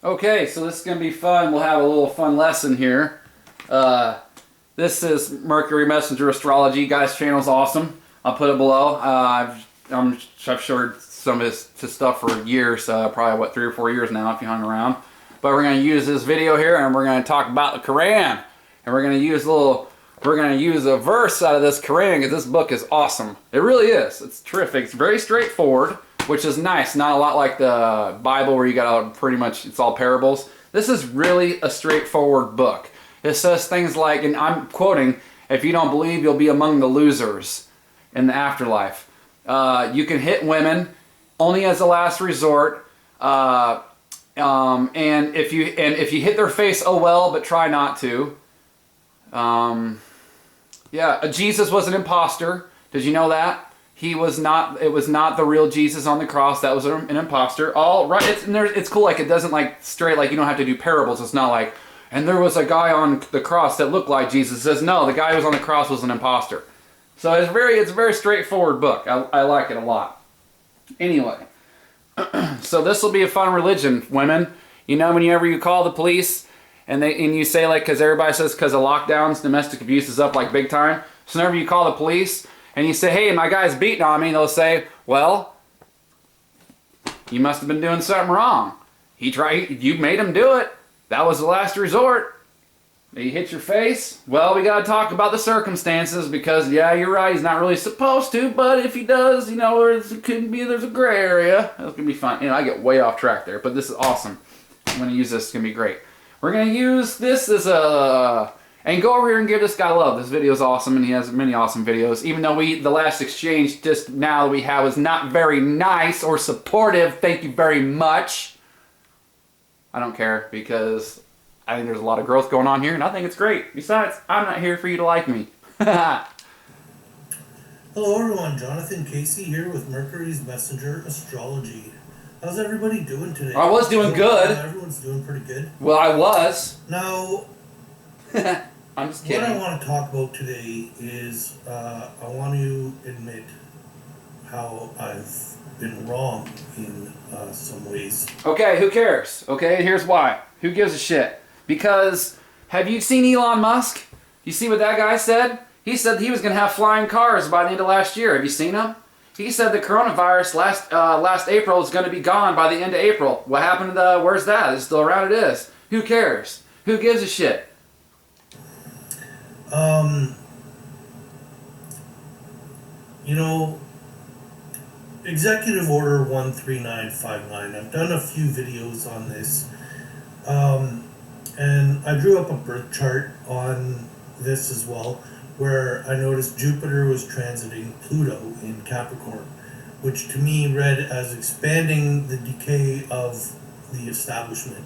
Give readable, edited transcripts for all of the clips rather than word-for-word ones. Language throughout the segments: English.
Okay, so this is going to be fun. We'll have a little fun lesson here. This is Mercury Messenger Astrology. Guys' channel's awesome. I'll put it below. I've shared some of his stuff for years, probably 3 or 4 years now if you hung around. But we're going to use this video here and we're going to talk about the Quran. And we're going to use a verse out of this Quran because this book is awesome. It really is. It's terrific. It's very straightforward, which is nice. Not a lot like the Bible where you got pretty much, it's all parables. This is really a straightforward book. It says things like, and I'm quoting, if you don't believe, you'll be among the losers in the afterlife. You can hit women only as a last resort. And if you hit their face, oh well, but try not to. Yeah, Jesus was an imposter. Did you know that? He was not. It was not the real Jesus on the cross. That was an imposter. All right. It's cool. Like it doesn't like straight. Like you don't have to do parables. It's not like. And there was a guy on the cross that looked like Jesus. It says no. The guy who was on the cross was an imposter. So it's a very straightforward book. I like it a lot. Anyway, so this will be a fun religion, women. You know, whenever you call the police and you say like, because everybody says because of lockdowns, domestic abuse is up like big time. So whenever you call the police and you say, hey, my guy's beating on me, they'll say, well, you must have been doing something wrong. You made him do it. That was the last resort. He hit your face. Well, we got to talk about the circumstances because, yeah, you're right. He's not really supposed to, but if he does, you know, there's a gray area. It's going to be fun. You know, I get way off track there, but this is awesome. I'm going to use this. It's going to be great. We're going to use this as a... And go over here and give this guy love. This video is awesome, and he has many awesome videos. Even though the last exchange just now that we have was not very nice or supportive, thank you very much. I don't care because I think there's a lot of growth going on here, and I think it's great. Besides, I'm not here for you to like me. Hello everyone, Jonathan Casey here with Mercury's Messenger Astrology. How's everybody doing today? I was doing good. Everyone's doing pretty good. Well, I was. Now, I'm just kidding. what I want to talk about today is I want to admit how I've been wrong in some ways. Okay, who cares? Okay, here's why. Who gives a shit? Because, have you seen Elon Musk? You see what that guy said? He said he was going to have flying cars by the end of last year. Have you seen him? He said the coronavirus last April is going to be gone by the end of April. What happened to where's that? It's still around. It is. Who cares? Who gives a shit? You know, Executive Order 13959. I've done a few videos on this. And I drew up a birth chart on this as well, where I noticed Jupiter was transiting Pluto in Capricorn, which to me read as expanding the decay of the establishment.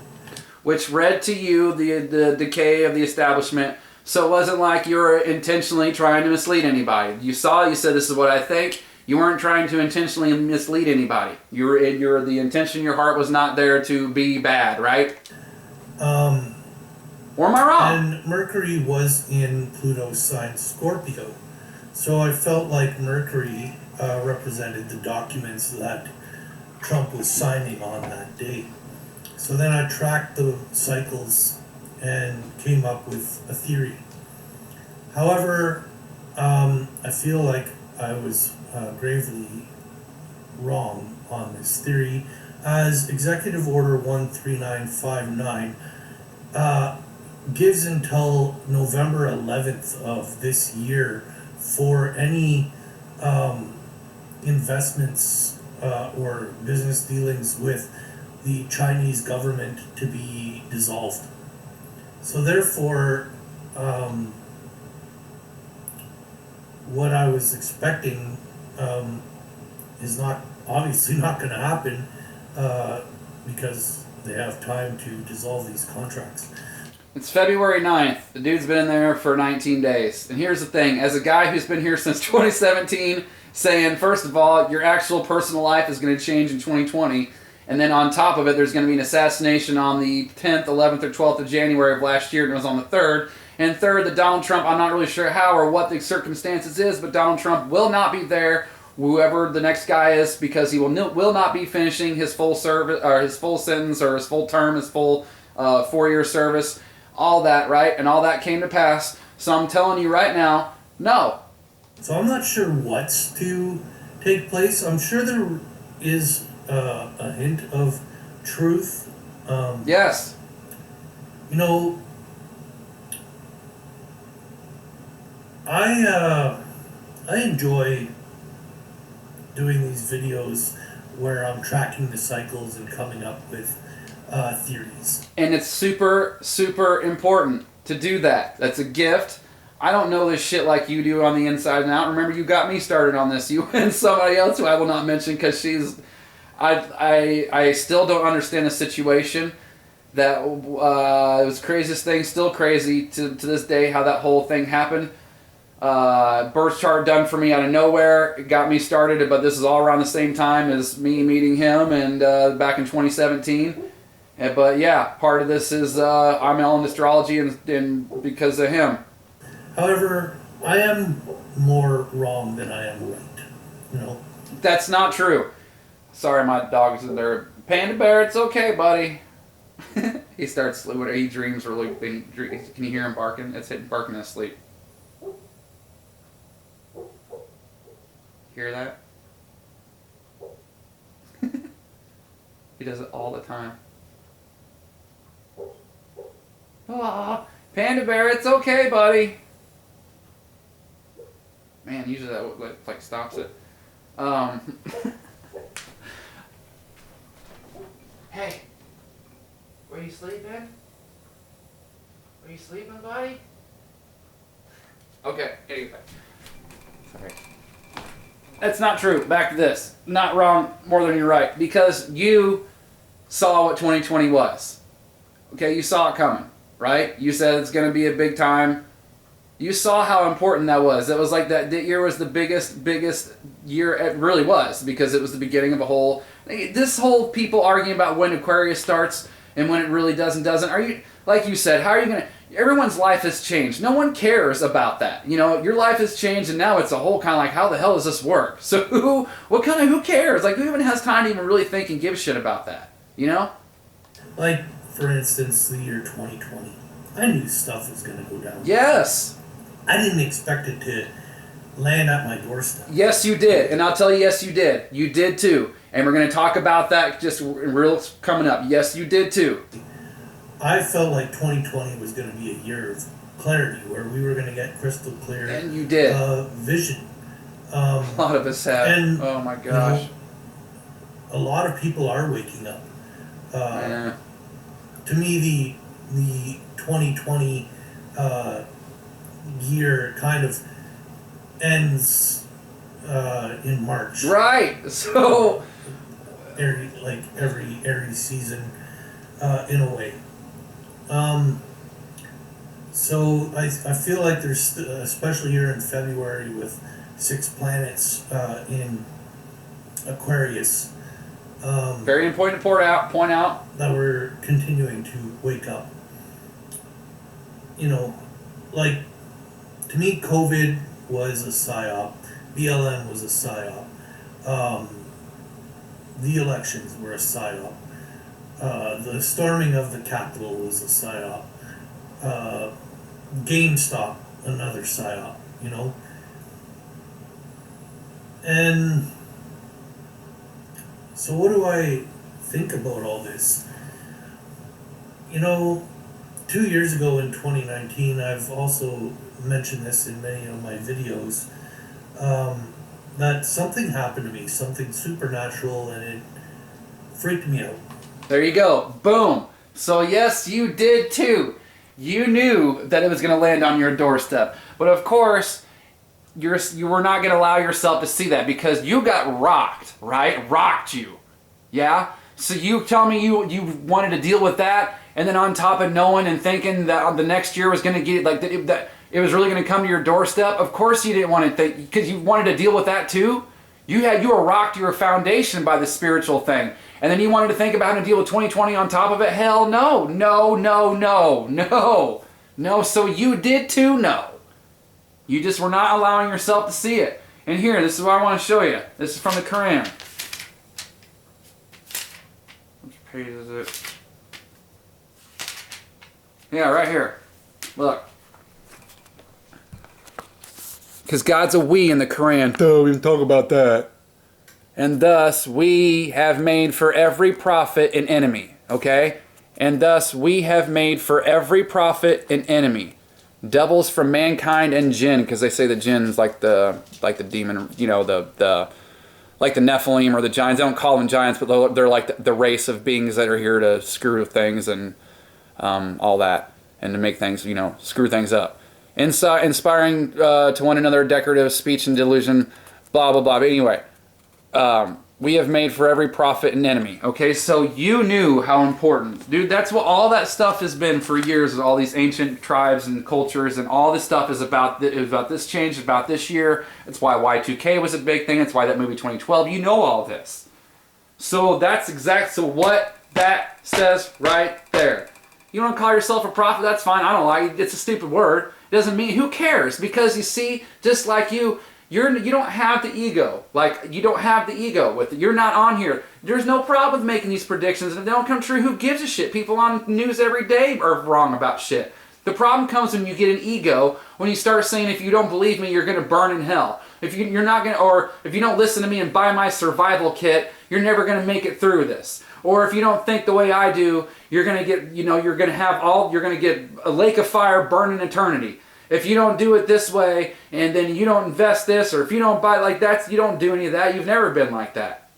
Which read to you the decay of the establishment. So it wasn't like you were intentionally trying to mislead anybody. You said this is what I think. You weren't trying to intentionally mislead anybody. The intention in your heart was not there to be bad, right? Or am I wrong? And Mercury was in Pluto's sign Scorpio. So I felt like Mercury represented the documents that Trump was signing on that day. So then I tracked the cycles and came up with a theory. However, I feel like I was gravely wrong on this theory, as Executive Order 13959 gives until November 11th of this year for any investments or business dealings with the Chinese government to be dissolved. So therefore, what I was expecting is obviously not going to happen because they have time to dissolve these contracts. It's February 9th. The dude's been in there for 19 days. And here's the thing. As a guy who's been here since 2017, saying, first of all, your actual personal life is going to change in 2020. And then on top of it, there's going to be an assassination on the 10th, 11th, or 12th of January of last year. And it was on the 3rd. And third, that Donald Trump, I'm not really sure how or what the circumstances is, but Donald Trump will not be there whoever the next guy is, because he will not be finishing his full service or his full sentence or his full term, his full 4-year service, all that, right? And all that came to pass. So I'm telling you right now, no. So I'm not sure what's to take place. I'm sure there is a hint of truth. Yes. You know, I enjoy doing these videos where I'm tracking the cycles and coming up with theories. And it's super, super important to do that. That's a gift. I don't know this shit like you do on the inside and out. Remember, you got me started on this. You and somebody else who I will not mention because she's... I still don't understand the situation. That it was the craziest thing, still crazy to this day, how that whole thing happened. Birth chart done for me out of nowhere. It got me started, but this is all around the same time as me meeting him and back in 2017. But yeah, part of this is I'm all in astrology and because of him. However, I am more wrong than I am right. You know? That's not true. Sorry, my dog's in there. Panda Bear, it's okay, buddy. He starts, he dreams really big. Can you hear him barking? It's barking in his sleep. Hear that? He does it all the time. Aw, Panda Bear, it's okay, buddy. Man, usually that like stops it. Hey, were you sleeping? Were you sleeping, buddy? Okay, anyway. Sorry. That's not true. Back to this. Not wrong, more than you're right. Because you saw what 2020 was. Okay, you saw it coming, right? You said it's going to be a big time. You saw how important that was. It was like that year was the biggest year it really was, because it was the beginning of a whole... This whole people arguing about when Aquarius starts and when it really does and doesn't. Are you, like you said, how are you going to... Everyone's life has changed. No one cares about that. You know, your life has changed and now it's a whole kind of like, how the hell does this work? So who cares? Like, who even has time to even really think and give a shit about that? You know? Like, for instance, the year 2020. I knew stuff was going to go down. Yes. I didn't expect it to land at my doorstep. Yes, you did. And I'll tell you, yes, you did. You did too. And we're going to talk about that just real coming up. Yes, you did too. I felt like 2020 was going to be a year of clarity, where we were going to get crystal clear. And you did. Vision. A lot of us have. And, oh my gosh. You know, a lot of people are waking up. Yeah. To me, the 2020 year kind of ends in March. Right. So every Aries season, in a way. So I feel like there's, especially here in February with 6 planets in Aquarius. Very important to point out that we're continuing to wake up. You know, like, to me, COVID was a psyop. BLM was a psyop. The elections were a psyop. The storming of the Capitol was a psyop. GameStop, another psyop, you know? And so what do I think about all this? You know, 2 years ago in 2019, I've also mentioned this in many of my videos, that something happened to me, something supernatural, and it freaked me out. There you go. Boom. So yes, you did too. You knew that it was going to land on your doorstep. But of course, you were not going to allow yourself to see that because you got rocked, right? Rocked you. Yeah? So you tell me you wanted to deal with that, and then on top of knowing and thinking that the next year was going to get, like, that it was really going to come to your doorstep. Of course you didn't want to think, because you wanted to deal with that too. You were rocked to your foundation by the spiritual thing. And then you wanted to think about how to deal with 2020 on top of it? Hell no. No, no, no, no. No, so you did too know. You just were not allowing yourself to see it. And here, this is what I want to show you. This is from the Quran. Which page is it? Yeah, right here. Look. Because God's a we in the Quran. Don't even talk about that. And thus we have made for every prophet an enemy. Okay? And thus we have made for every prophet an enemy. Devils from mankind and jinn, because they say the jinn is like the demon, you know, the like the Nephilim or the giants. They don't call them giants, but they're like the race of beings that are here to screw things and all that, and to make things, you know, screw things up. Inspiring to one another decorative speech and delusion, blah, blah, blah. But anyway, we have made for every prophet an enemy. Okay, so you knew how important. Dude, that's what all that stuff has been for years. All these ancient tribes and cultures and all this stuff is about this change, about this year. It's why Y2K was a big thing. It's why that movie 2012. You know all this. So that's so what that says right there. You want to call yourself a prophet? That's fine. I don't like it. It's a stupid word. It doesn't mean, who cares? Because you see, just like you don't have the ego. Like, you don't have the ego with it. You're not on here. There's no problem with making these predictions. If they don't come true, who gives a shit? People on news every day are wrong about shit. The problem comes when you get an ego, when you start saying, if you don't believe me, you're going to burn in hell. If you're not going to, or if you don't listen to me and buy my survival kit, you're never going to make it through this. Or if you don't think the way I do, you're going to get, you know, you're going to get a lake of fire burning eternity. If you don't do it this way, and then you don't invest this, or if you don't buy like that, you don't do any of that. You've never been like that.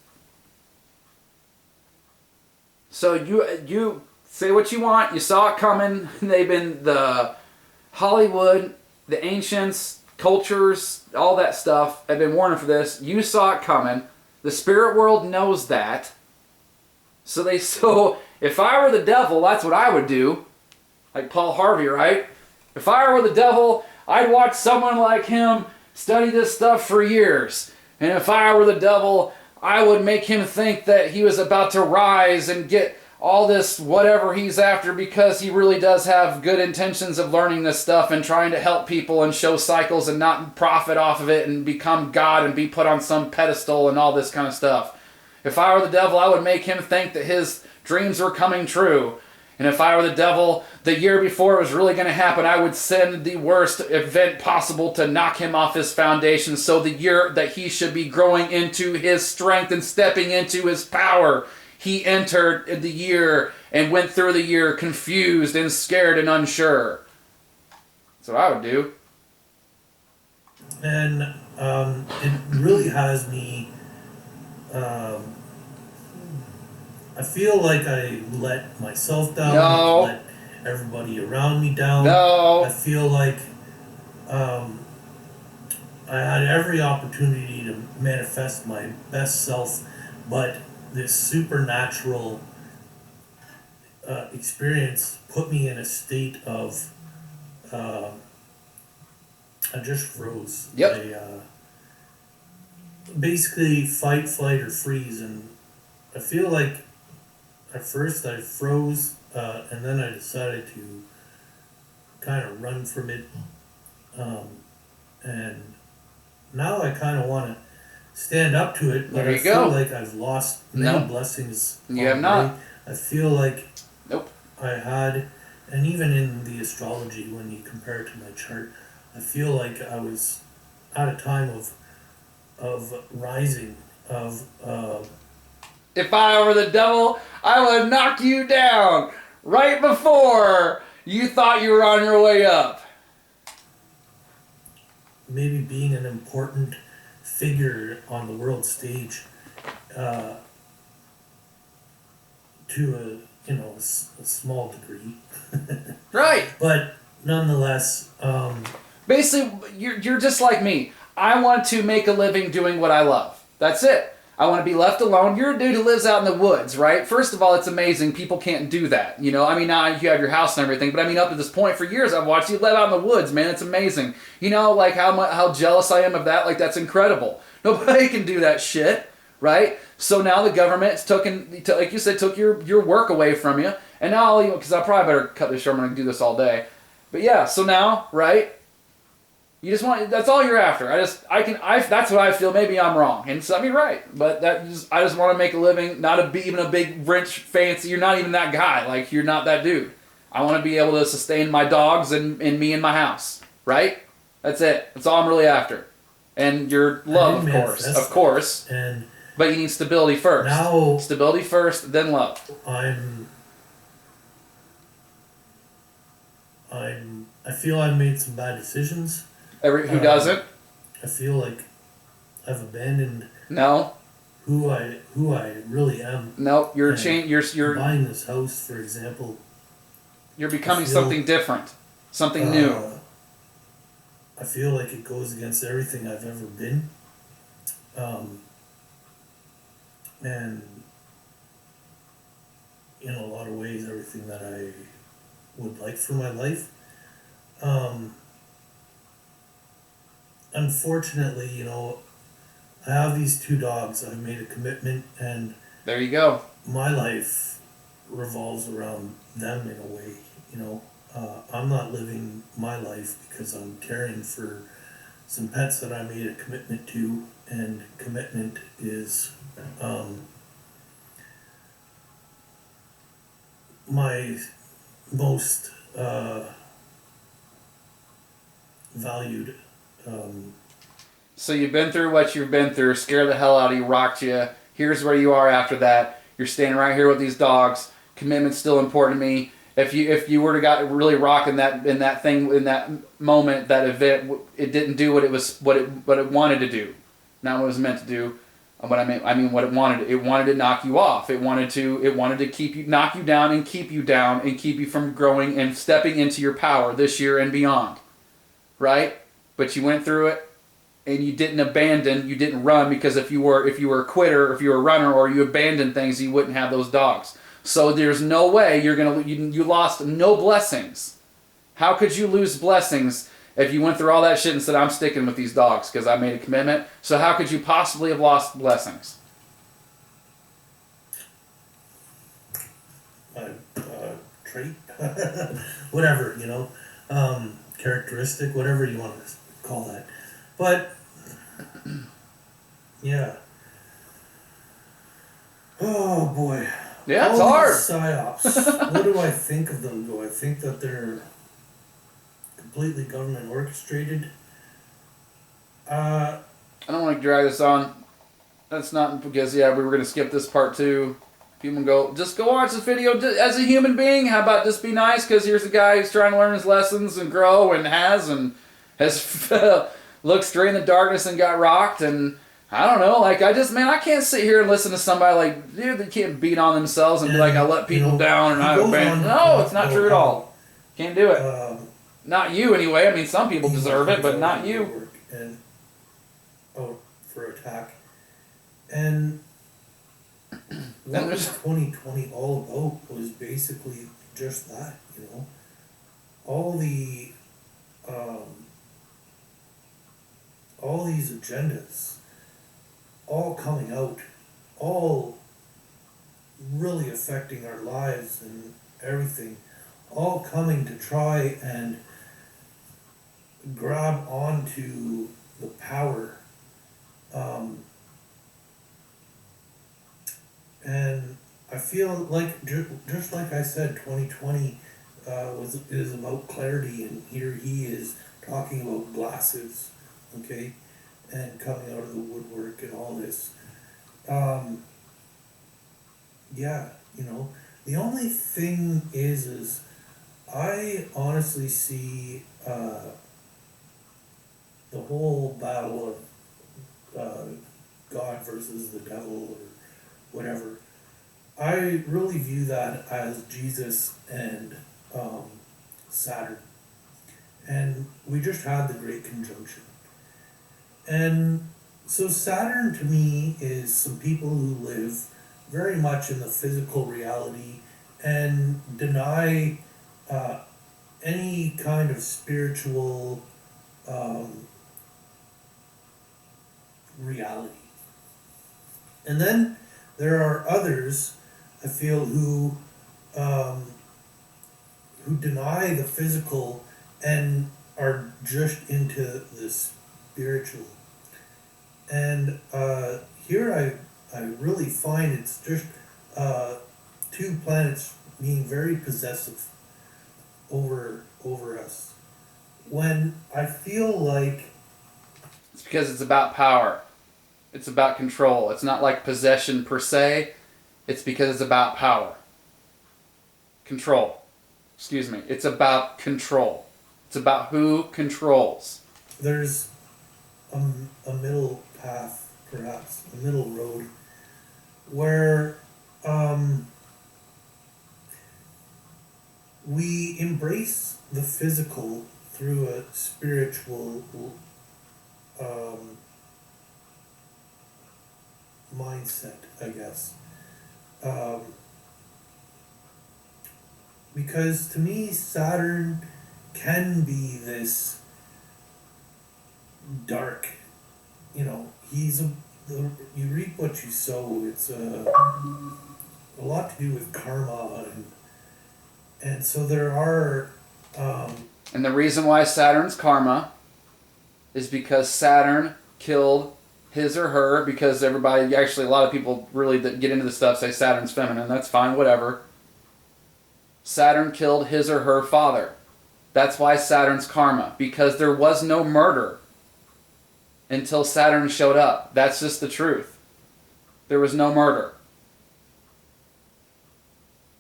So you say what you want. You saw it coming. They've been the Hollywood, the ancients, cultures, all that stuff have been warning for this. You saw it coming. The spirit world knows that. So if I were the devil, that's what I would do. Like Paul Harvey, right? If I were the devil, I'd watch someone like him study this stuff for years. And if I were the devil, I would make him think that he was about to rise and get all this whatever he's after, because he really does have good intentions of learning this stuff and trying to help people and show cycles and not profit off of it and become God and be put on some pedestal and all this kind of stuff. If I were the devil, I would make him think that his dreams were coming true. And if I were the devil, the year before it was really going to happen, I would send the worst event possible to knock him off his foundation, so the year that he should be growing into his strength and stepping into his power, he entered the year and went through the year confused and scared and unsure. That's what I would do. And it really has me... I feel like I let myself down. No. I let everybody around me down. No. I feel like I had every opportunity to manifest my best self, but this supernatural experience put me in a state of I just froze. Yep. Basically fight, flight, or freeze, and I feel like at first I froze, and then I decided to kind of run from it, and now I kind of want to stand up to it, but There you I feel go. like I've lost many No. blessings. You have not. I feel like Nope. I had, and even in the astrology, when you compare it to my chart, I feel like I was at a time of rising, of If I were the devil, I would knock you down right before you thought you were on your way up. maybe being an important figure on the world stage, to a small degree. Right. But nonetheless, Basically, you're just like me. I want to make a living doing what I love. That's it. I want to be left alone. You're a dude who lives out in the woods, right? First of all, it's amazing. People can't do that. You know, I mean, now you have your house and everything, but I mean, up to this point, for years, I've watched you live out in the woods, man. It's amazing. You know, like how jealous I am of that. Like, that's incredible. Nobody can do that shit, right? So now the government's like you said, took your work away from you. And now, because I probably better cut this short, I'm going to do this all day. But yeah, so now, right? You just want, that's all you're after. That's what I feel. Maybe I'm wrong, and set me right. But I just want to make a living, not be even a big, rich, fancy. You're not even that guy. Like, you're not that dude. I want to be able to sustain my dogs and me and my house. Right? That's it. That's all I'm really after. And your love, of course. And but you need stability first. now, stability first, then love. I feel I've made some bad decisions. Who doesn't? I feel like I've abandoned No. who I really am. No, you're buying this house, for example. You're becoming something different, something new. I feel like it goes against everything I've ever been. And in a lot of ways, everything that I would like for my life. Unfortunately, you know, I have these two dogs. I've made a commitment, and there you go. My life revolves around them in a way. You know, I'm not living my life because I'm caring for some pets that I made a commitment to, and commitment is my most valued. So you've been through what you've been through, scared the hell out of you, rocked you. Here's where you are after that. You're standing right here with these dogs. Commitment's still important to me. If you were to got really rocked in that moment, that event, it didn't do what it wanted to do, not what it was meant to do. What I mean what it wanted. It wanted to knock you off. It wanted to knock you down and keep you from growing and stepping into your power this year and beyond. Right? But you went through it, and you didn't abandon, you didn't run, because if you were a quitter, if you were a runner, or you abandoned things, you wouldn't have those dogs. So there's no way you lost no blessings. How could you lose blessings if you went through all that shit and said, I'm sticking with these dogs because I made a commitment? So how could you possibly have lost blessings? Trait, whatever, you know, characteristic, whatever you want to call that. But yeah. Oh boy. Yeah, it's hard. PSYOPs. What do I think of them? Do I think that they're completely government orchestrated? I don't want to drag this on. That's not because we were going to skip this part too. People go, just go watch this video as a human being. How about just be nice? Because here's a guy who's trying to learn his lessons and grow and has looked straight in the darkness and got rocked. And I don't know, like I can't sit here and listen to somebody like, dude, they can't beat on themselves and be like, I let people down and I abandon. No, it's not true at all. Can't do it. Not you anyway. I mean, some people deserve it, but not you. And for attack. And what was 2020 all about was basically just that, you know. All these agendas, all coming out, all really affecting our lives and everything, all coming to try and grab onto the power. And I feel like, just like I said, 2020 is about clarity, and here he is talking about glasses, okay, and coming out of the woodwork and all this. Yeah, you know, the only thing is I honestly see the whole battle of God versus the devil, or whatever. I really view that as Jesus and Saturn. And we just had the Great Conjunction. And so Saturn to me is some people who live very much in the physical reality and deny any kind of spiritual reality. And then there are others, I feel, who deny the physical and are just into the spiritual. And here I really find it's just two planets being very possessive over us. When I feel like It's because it's about power. It's about control. It's not like possession per se. It's because it's about power. Control. Excuse me. It's about control. It's about who controls. there's a middle path, perhaps, a middle road, where we embrace the physical through a spiritual um, mindset, I guess. Um, because to me, Saturn can be this dark, he's you reap what you sow. It's a lot to do with karma, and so there are. And the reason why Saturn's karma is because Saturn killed his or her, because everybody, actually a lot of people really that get into this stuff say Saturn's feminine. That's fine, whatever. Saturn killed his or her father. That's why Saturn's karma, because there was no murder until Saturn showed up. That's just the truth. There was no murder.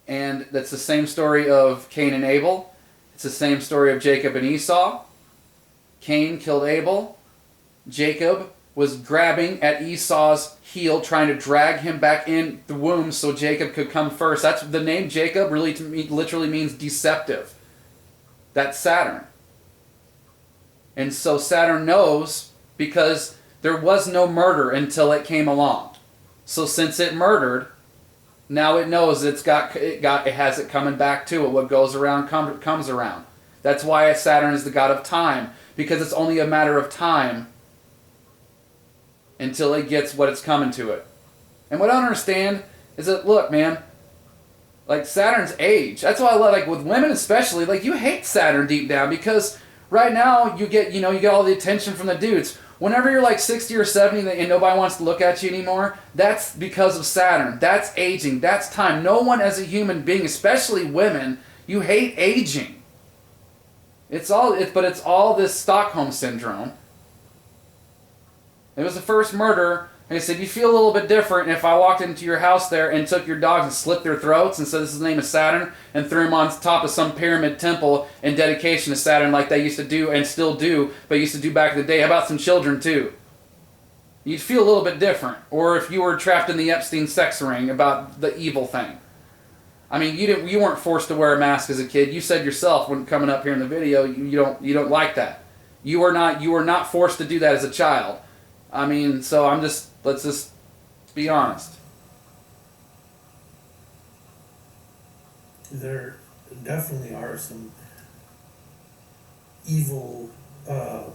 And that's the same story of Cain and Abel. It's the same story of Jacob and Esau. Cain killed Abel. Jacob was grabbing at Esau's heel, trying to drag him back in the womb so Jacob could come first. That's the name Jacob really to me literally means deceptive. That's Saturn. And so Saturn knows because there was no murder until it came along. So since it murdered, now it knows it has it coming back to it. What goes around comes around. That's why Saturn is the god of time, because it's only a matter of time until it gets what it's coming to it. And what I don't understand is that, look, man, like Saturn's age. That's why I love, like with women especially, like you hate Saturn deep down because right now you get all the attention from the dudes. Whenever you're like 60 or 70 and nobody wants to look at you anymore, that's because of Saturn. That's aging. That's time. No one as a human being, especially women, you hate aging. But it's all this Stockholm syndrome. It was the first murder. And I said, you feel a little bit different if I walked into your house there and took your dogs and slit their throats and said this is the name of Saturn and threw them on top of some pyramid temple in dedication to Saturn like they used to do and still do, but used to do back in the day. How about some children too? You'd feel a little bit different. Or if you were trapped in the Epstein sex ring about the evil thing. I mean, you weren't forced to wear a mask as a kid. You said yourself when coming up here in the video, you don't like that. You were not forced to do that as a child. I mean, so let's just be honest. There definitely are some evil. Yeah,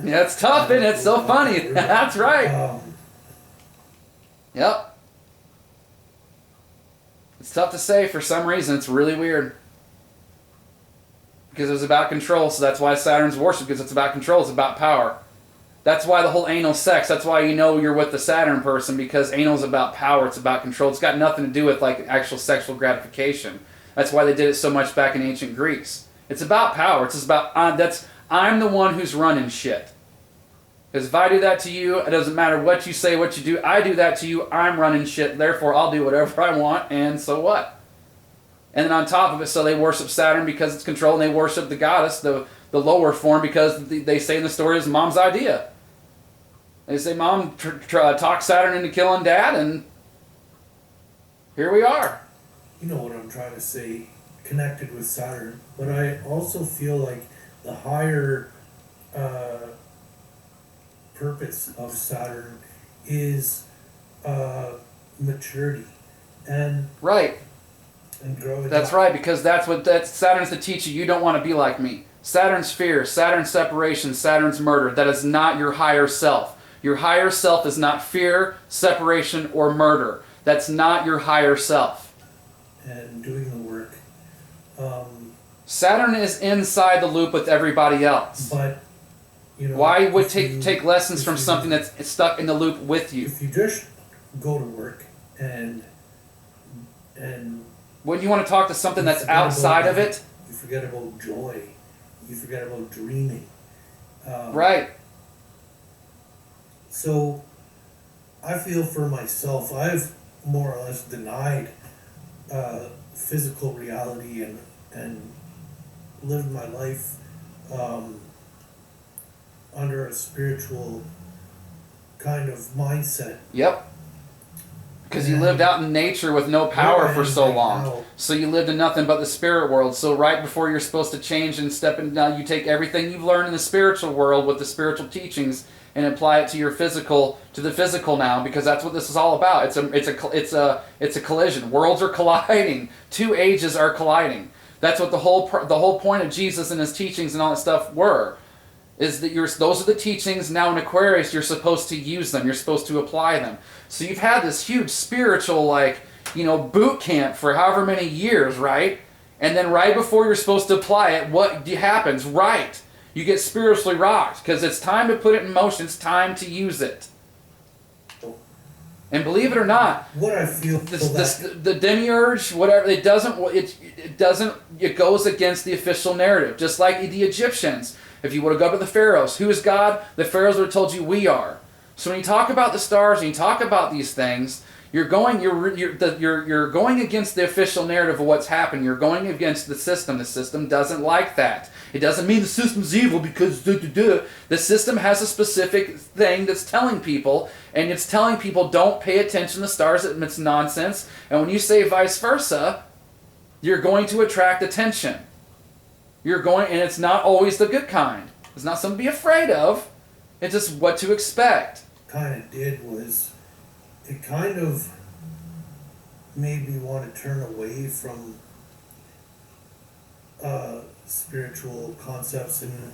it's tough, and it's so funny. That's right. Yep. It's tough to say for some reason. It's really weird. Because it was about control, so that's why Saturn's worshipped, because it's about control, it's about power. That's why the whole anal sex, that's why you're with the Saturn person, because anal's about power, it's about control. It's got nothing to do with like actual sexual gratification. That's why they did it so much back in ancient Greece. It's about power. It's just about, I'm the one who's running shit. Because if I do that to you, it doesn't matter what you say, what you do, I do that to you, I'm running shit, therefore I'll do whatever I want, and so what? And then on top of it, so they worship Saturn because it's control, and they worship the goddess, the lower form, because they say in the story it's mom's idea. They say mom talked Saturn into killing dad, and here we are. You know what I'm trying to say, connected with Saturn. But I also feel like the higher purpose of Saturn is maturity and right. And growing. That's right, because that's Saturn's to teach you don't want to be like me. Saturn's fear, Saturn's separation, Saturn's murder. That is not your higher self. Your higher self is not fear, separation, or murder. That's not your higher self. And doing the work. Saturn is inside the loop with everybody else. But, you know, why would take lessons from something that's stuck in the loop with you? If you just go to work and wouldn't you want to talk to something that's outside of it? You forget about joy. You forget about dreaming. Right. So, I feel for myself, I've more or less denied physical reality and lived my life under a spiritual kind of mindset. Yep. Because you lived out in nature with no power for so long. So you lived in nothing but the spirit world. So right before you're supposed to change and step in, now you take everything you've learned in the spiritual world with the spiritual teachings and apply it to your physical, to the physical now, because that's what this is all about. It's a collision. Worlds are colliding. Two ages are colliding. That's what the whole point of Jesus and his teachings and all that stuff were. Is that those are the teachings. Now in Aquarius, you're supposed to use them. You're supposed to apply them. So you've had this huge spiritual, boot camp for however many years, right? And then right before you're supposed to apply it, what happens? Right. You get spiritually rocked because it's time to put it in motion. It's time to use it. And believe it or not, what I feel the demiurge, whatever, it goes against the official narrative. Just like the Egyptians. If you would have gone to the pharaohs, who is God? The pharaohs would have told you we are. So when you talk about the stars and you talk about these things, you're going against the official narrative of what's happened. You're going against the system. The system doesn't like that. It doesn't mean the system's evil because the system has a specific thing that's telling people, and it's telling people don't pay attention to the stars. It's nonsense. And when you say vice versa, you're going to attract attention. And it's not always the good kind. It's not something to be afraid of. It's just what to expect. Kind of did was, it kind of made me want to turn away from spiritual concepts and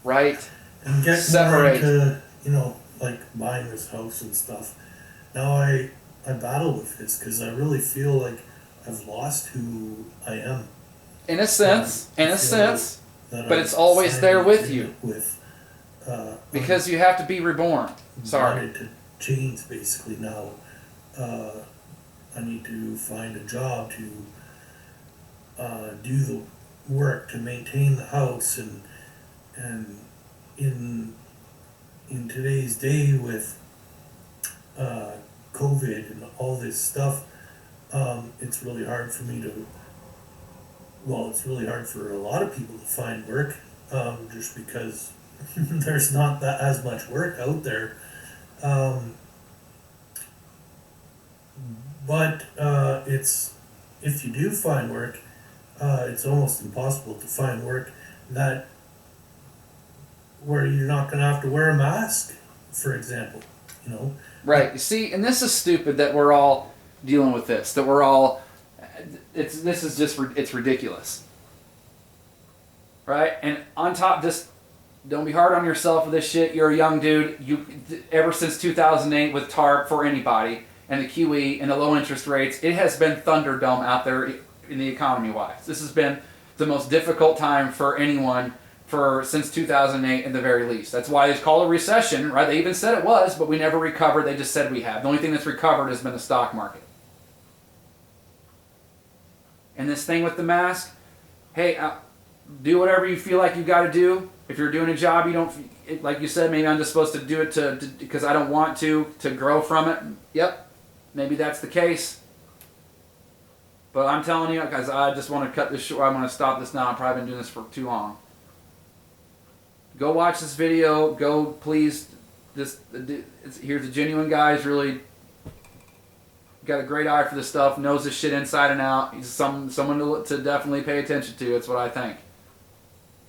right. And get separate more into, like buying this house and stuff. Now I battle with this because I really feel like I've lost who I am. In a sense, but it's always there with you. Because you have to be reborn. Sorry. I need to change basically now. I need to find a job to do the work to maintain the house, and in today's day with COVID and all this stuff, it's really hard for me to. Well, it's really hard for a lot of people to find work, just because there's not as much work out there. But it's, if you do find work, it's almost impossible to find work where you're not going to have to wear a mask, for example, Right. You see, and this is stupid that we're all dealing with this, that we're all... It's ridiculous. Right? And on top, just don't be hard on yourself with this shit. You're a young dude. Ever since 2008 with TARP for anybody and the QE and the low interest rates, it has been Thunderdome out there in the economy-wise. This has been the most difficult time for anyone since 2008 at the very least. That's why it's called a recession, right? They even said it was, but we never recovered. They just said we have. The only thing that's recovered has been the stock market. And this thing with the mask, hey, do whatever you feel like you got to do. If you're doing a job, you don't, like you said, maybe I'm just supposed to do it because I don't want to grow from it. Yep, maybe that's the case. But I'm telling you, because I just want to cut this short, I'm going to stop this now. I've probably been doing this for too long. Go watch this video. Go, please. Here's a genuine guy. He's really got a great eye for this stuff, knows this shit inside and out. He's someone to definitely pay attention to. That's what I think.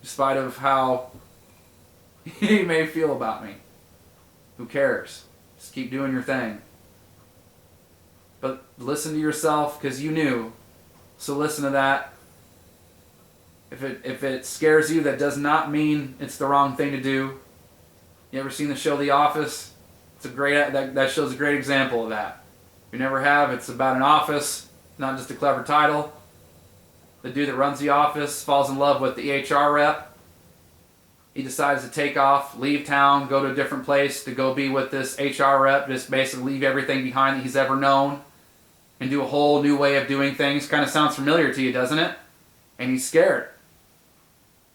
Despite of how he may feel about me. Who cares? Just keep doing your thing. But listen to yourself, because you knew. So listen to that. If it scares you, that does not mean it's the wrong thing to do. You ever seen the show The Office? It's a great that shows a great example of that. If you never have, it's about an office, not just a clever title. The dude that runs the office falls in love with the HR rep. He decides to take off, leave town, go to a different place to go be with this HR rep, just basically leave everything behind that he's ever known and do a whole new way of doing things. Kind of sounds familiar to you, doesn't it? And he's scared.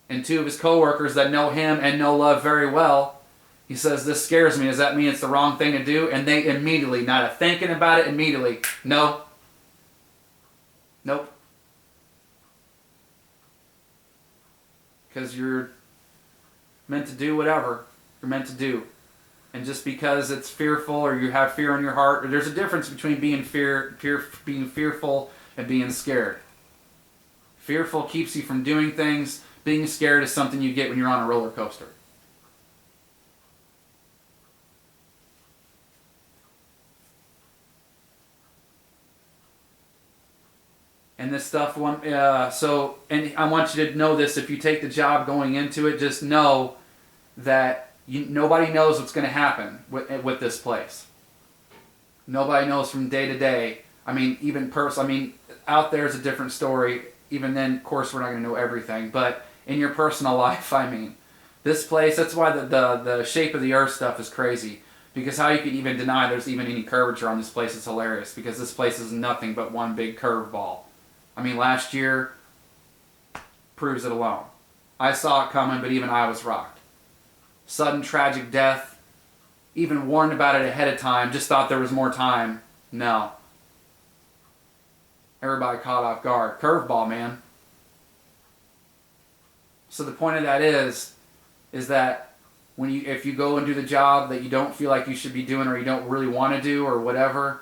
And two of his coworkers that know him and know Love very well, he says, this scares me. Does that mean it's the wrong thing to do? And they immediately, not a thinking about it, immediately, no. Nope. Because you're meant to do whatever you're meant to do. And just because it's fearful or you have fear in your heart, there's a difference between being being fearful and being scared. Fearful keeps you from doing things. Being scared is something you get when you're on a roller coaster. And this stuff, and I want you to know this, if you take the job going into it, just know that nobody knows what's going to happen with this place. Nobody knows from day to day. I mean, out there is a different story. Even then, of course, we're not going to know everything. But in your personal life, this place, that's why the shape of the earth stuff is crazy. Because how you could even deny there's even any curvature on this place is hilarious. Because this place is nothing but one big curveball. Last year proves it alone. I saw it coming, but even I was rocked. Sudden tragic death, even warned about it ahead of time, just thought there was more time. No. Everybody caught off guard. Curveball, man. So the point of that is that if you go and do the job that you don't feel like you should be doing or you don't really want to do or whatever,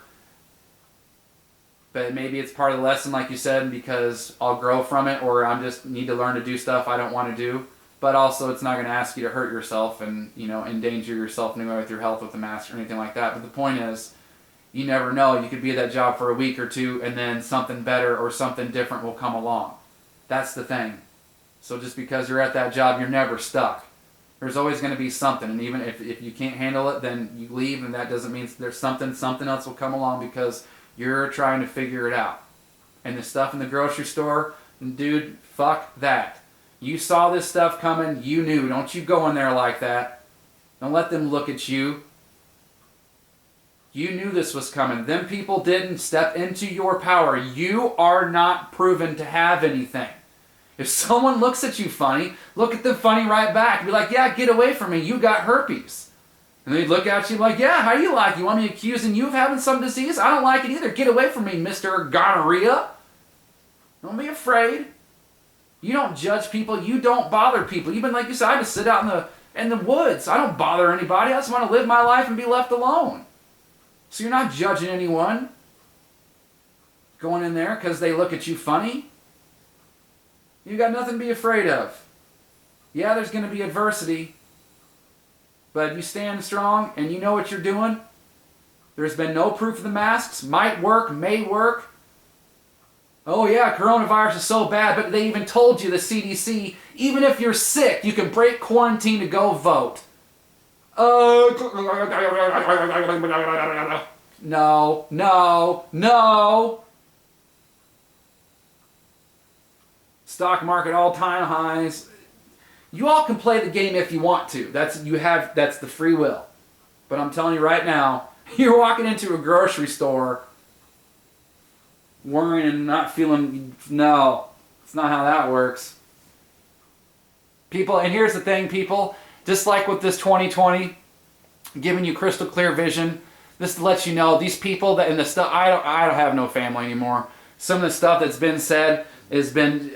but maybe it's part of the lesson, like you said, because I'll grow from it, or I just need to learn to do stuff I don't want to do. But also, it's not going to ask you to hurt yourself and endanger yourself anyway with your health with the mask or anything like that. But the point is, you never know. You could be at that job for a week or two, and then something better or something different will come along. That's the thing. So just because you're at that job, you're never stuck. There's always going to be something, and even if you can't handle it, then you leave, and that doesn't mean there's something else will come along because you're trying to figure it out. And the stuff in the grocery store, dude, fuck that. You saw this stuff coming, you knew. Don't you go in there like that. Don't let them look at you. You knew this was coming. Them people didn't step into your power. You are not proven to have anything. If someone looks at you funny, look at them funny right back. Be like, yeah, get away from me. You got herpes. And they'd look at you like, yeah, how do you like? You want me accusing you of having some disease? I don't like it either. Get away from me, Mr. Gonorrhea. Don't be afraid. You don't judge people. You don't bother people. Even like you said, I just sit out in the woods. I don't bother anybody. I just want to live my life and be left alone. So you're not judging anyone going in there because they look at you funny. You got nothing to be afraid of. Yeah, there's going to be adversity. But you stand strong and you know what you're doing. There's been no proof of the masks. Might work, may work. Oh yeah, coronavirus is so bad, but they even told you, the CDC, even if you're sick, you can break quarantine to go vote. No. Stock market all-time highs. You all can play the game if you want to. That's the free will. But I'm telling you right now, you're walking into a grocery store worrying and not feeling, no, it's not how that works. People, and here's the thing, people, just like with this 2020, giving you crystal clear vision, this lets you know these people that in the stuff, I don't have no family anymore. Some of the stuff that's been said has been,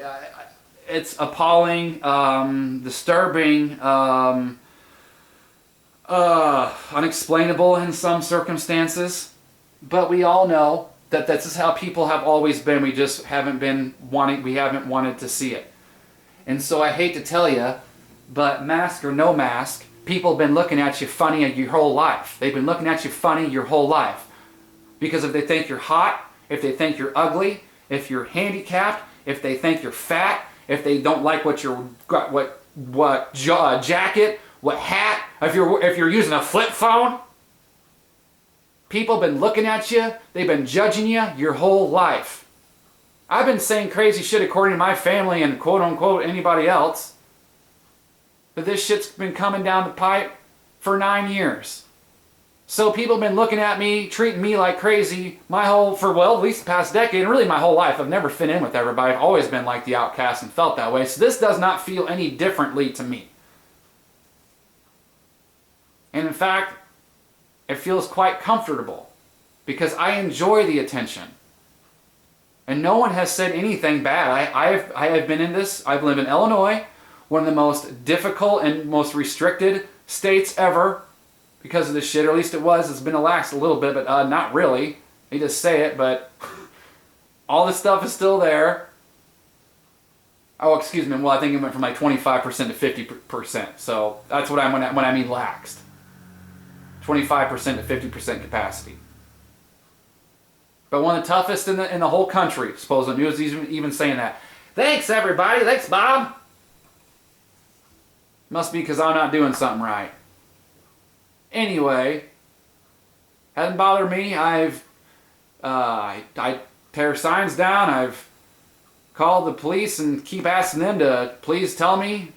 it's appalling, disturbing, unexplainable in some circumstances. But we all know that this is how people have always been. We just haven't wanted to see it. And so I hate to tell you, but mask or no mask, people have been looking at you funny your whole life. They've been looking at you funny your whole life. Because if they think you're hot, if they think you're ugly, if you're handicapped, if they think you're fat, if they don't like what jacket, what hat, if you're using a flip phone, people have been looking at you, they've been judging you your whole life. I've been saying crazy shit according to my family and quote unquote anybody else. But this shit's been coming down the pipe for 9 years. So people have been looking at me, treating me like crazy at least the past decade, and really my whole life. I've never fit in with everybody. I've always been like the outcast and felt that way. So this does not feel any differently to me. And in fact, it feels quite comfortable because I enjoy the attention. And no one has said anything bad. I have been in this. I've lived in Illinois, one of the most difficult and most restricted states ever because of this shit, or at least it was. It's been relaxed a little bit, but not really. They just say it, but all this stuff is still there. Oh, excuse me. Well, I think it went from like 25% to 50%. So that's what I when I mean laxed. 25% to 50% capacity. But one of the toughest in the whole country, supposedly. He was even saying that. Thanks, everybody. Thanks, Bob. Must be because I'm not doing something right. Anyway, hasn't bothered me. I tear signs down. I've called the police and keep asking them to please tell me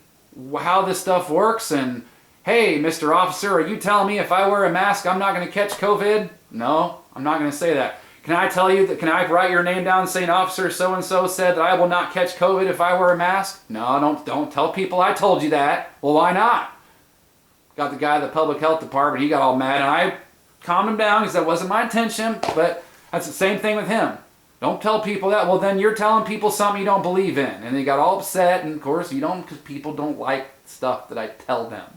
how this stuff works. And hey, Mr. Officer, are you telling me if I wear a mask I'm not going to catch COVID? No, I'm not going to say that. Can I tell you that? Can I write your name down saying Officer so and so said that I will not catch COVID if I wear a mask? No, don't tell people I told you that. Well, why not? Got the guy at the public health department. He got all mad, and I calmed him down because that wasn't my intention. But that's the same thing with him. Don't tell people that. Well, then you're telling people something you don't believe in, and they got all upset. And of course, you don't, because people don't like stuff that I tell them.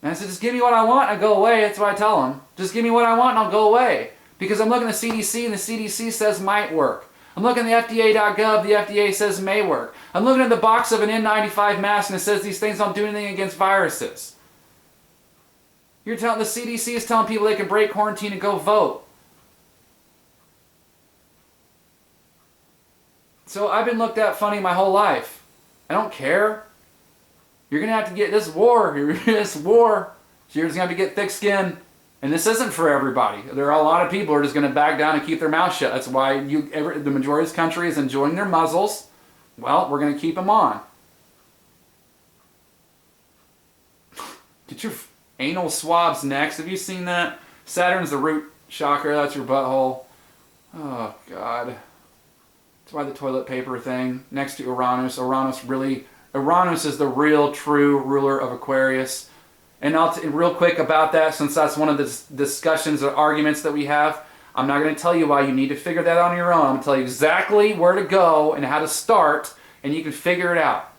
And I said, just give me what I want and I'll go away. That's what I tell them. Just give me what I want and I'll go away. Because I'm looking at the CDC and the CDC says might work. I'm looking at the FDA.gov, the FDA says may work. I'm looking at the box of an N95 mask and it says these things don't do anything against viruses. You're telling the CDC is telling people they can break quarantine and go vote. So I've been looked at funny my whole life. I don't care. You're going to have to get this war. So you're just going to have to get thick skin. And this isn't for everybody. There are a lot of people who are just going to back down and keep their mouth shut. That's why the majority of this country is enjoying their muzzles. Well, we're going to keep them on. Get your anal swabs next. Have you seen that? Saturn's the root chakra. That's your butthole. Oh, God. That's why the toilet paper thing. Next to Uranus. Uranus is the real, true ruler of Aquarius. And real quick about that, since that's one of the discussions or arguments that we have, I'm not going to tell you why. You need to figure that out on your own. I'm going to tell you exactly where to go and how to start, and you can figure it out.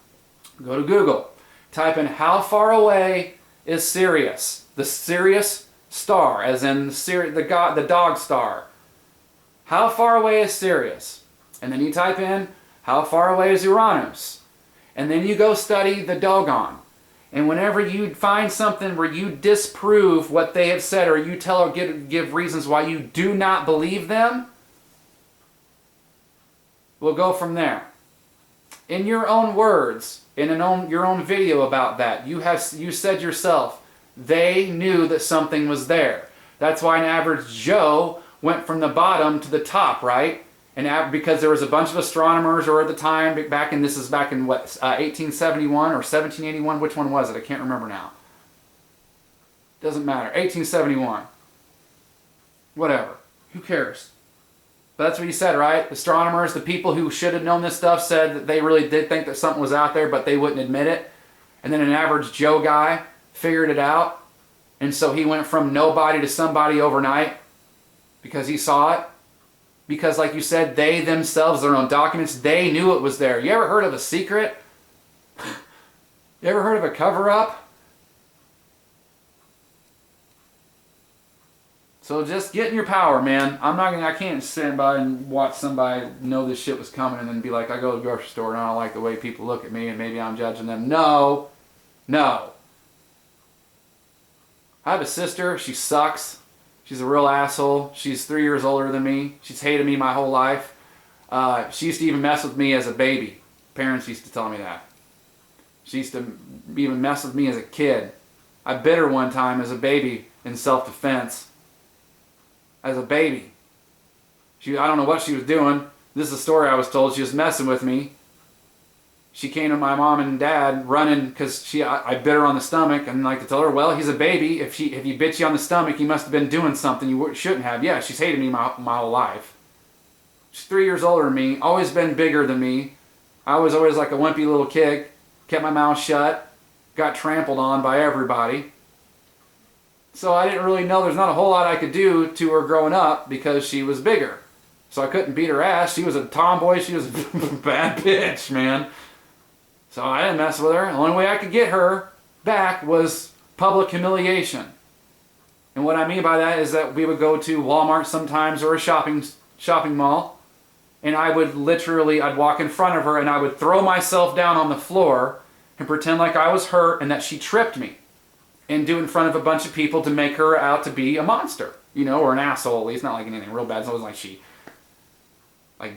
Go to Google. Type in how far away is Sirius? The Sirius star, as in the dog star. How far away is Sirius? And then you type in how far away is Uranus? And then you go study the Dogon. And whenever you find something where you disprove what they have said, or you tell or give reasons why you do not believe them, we'll go from there. In your own words, in your own video about that, you said yourself, they knew that something was there. That's why an average Joe went from the bottom to the top, right? And because there was a bunch of astronomers, or at the time, this is back in what, 1871 or 1781? Which one was it? I can't remember now. Doesn't matter. 1871. Whatever. Who cares? But that's what he said, right? Astronomers, the people who should have known this stuff, said that they really did think that something was out there, but they wouldn't admit it. And then an average Joe guy figured it out. And so he went from nobody to somebody overnight because he saw it. Because like you said, they themselves, their own documents, they knew it was there. You ever heard of a secret? You ever heard of a cover-up? So just get in your power, man. I can't stand by and watch somebody know this shit was coming and then be like, I go to the grocery store and I don't like the way people look at me and maybe I'm judging them. No. No. I have a sister. She sucks. She's a real asshole. She's 3 years older than me. She's hated me my whole life. She used to even mess with me as a baby. Parents used to tell me that. She used to even mess with me as a kid. I bit her one time as a baby in self-defense. As a baby. I don't know what she was doing. This is a story I was told. She was messing with me. She came to my mom and dad running because I bit her on the stomach, and like to tell her, well, he's a baby. If he bit you on the stomach, he must have been doing something you shouldn't have. Yeah, she's hated me my whole life. She's 3 years older than me, always been bigger than me. I was always like a wimpy little kid, kept my mouth shut, got trampled on by everybody. So I didn't really know, there's not a whole lot I could do to her growing up because she was bigger. So I couldn't beat her ass. She was a tomboy. She was a bad bitch, man. So I didn't mess with her. The only way I could get her back was public humiliation. And what I mean by that is that we would go to Walmart sometimes or a shopping mall, and I'd walk in front of her and I would throw myself down on the floor and pretend like I was hurt and that she tripped me, and do it in front of a bunch of people to make her out to be a monster, or an asshole at least. Not like anything real bad. It's always like she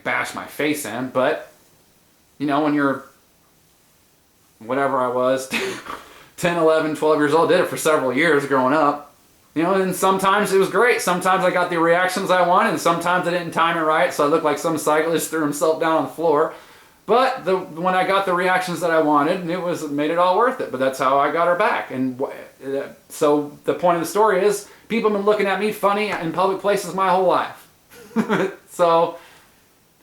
bashed my face in, but when you're whatever I was 10, 11, 12 years old, did it for several years growing up, and sometimes it was great. Sometimes I got the reactions I wanted, and sometimes I didn't time it right, so I looked like some cyclist threw himself down on the floor. But when I got the reactions that I wanted, it made it all worth it. But that's how I got her back. And so the point of the story is, people have been looking at me funny in public places my whole life. So,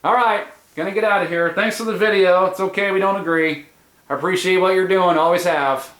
all right, gonna get out of here. Thanks for the video. It's okay we don't agree. I appreciate what you're doing, always have.